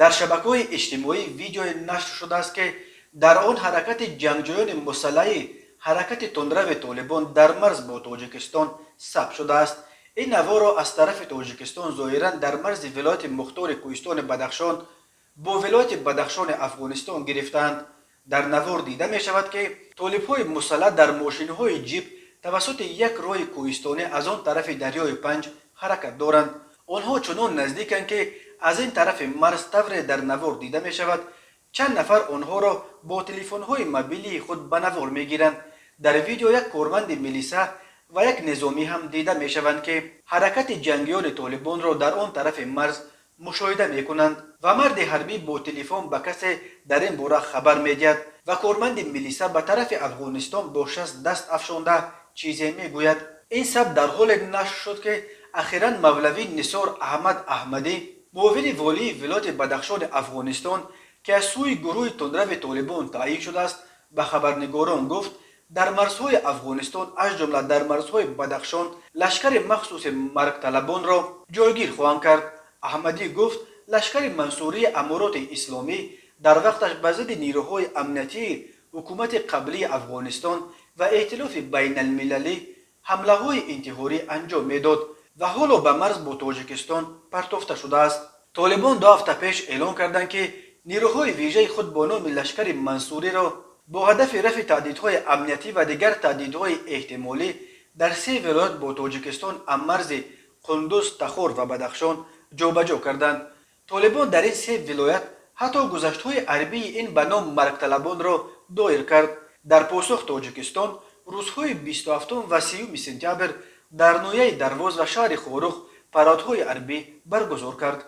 در شبکه‌های اجتماعی ویدیو نشر شده است که در آن حرکت جنگجویان مسلح حرکت تندرو طالبان در مرز با تاجیکستان ثبت شده است. این نوا را از طرف تاجیکستان ظاهرا در مرز ولایت مختار کوهستان بدخشان با ولایت بدخشان افغانستان گرفتند. در نوار دیده می شود که طالب‌های مسلح در ماشین‌های جیپ توسط یک راه کوهستانی از آن طرف دریای پنج حرکت دارند. آنها چنان نزدیکند که از این طرف مرز طور در نوار دیده می شود چند نفر آنها را با تلفن‌های موبیلی خود به نوار می‌گیرند. در ویدیو یک کارمند میلیسا و یک نظامی هم دیده می شوند که حرکت جنگیان طالبان را در آن طرف مرز مشاهده می کنند و مرد حربی با تلفن به کسی در این باره خبر می دهد و کارمند میلیسا به طرف افغانستان با شست دست افشانده چیزی می گوید. این سب در حال نشر شد که اخیراً مولوی نثار احمد احمدی معاون والی ولایت بدخشان افغانستان که از سوی گروه تندرو طالبان تعیین شده است به خبرنگاران گفت در مرزهای افغانستان از جمله در مرزهای بدخشان لشکر مخصوص مرگ طلبان را جایگیر خواهند کرد. احمدی گفت لشکر منصوری امارات اسلامی در وقتش به ضد نیروهای امنیتی حکومت قبلی افغانستان و ائتلاف بین المللی حمله های انتحاری انجام میداد و حالا به مرز با تاجیکستان پرتافته شده است. طالبان 2 هفته پیش اعلام کردند که نیروهای ویژه خود با نام لشکر منصوری را با هدف رفع تهدیدهای امنیتی و دیگر تهدیدهای احتمالی در 3 ولایت با تاجیکستان مرز قندوز، تخار و بدخشان جابجا کردند. طالبان در این 3 ولایت حتی گذشت‌های حربی این به نام مرگ طلبان را دایر کرد. در پاسخ تاجیکستان روزهای 27 و 30 سپتامبر در ناحیه درواز و شهر خورخ پرادهای حربی برگزار کرد.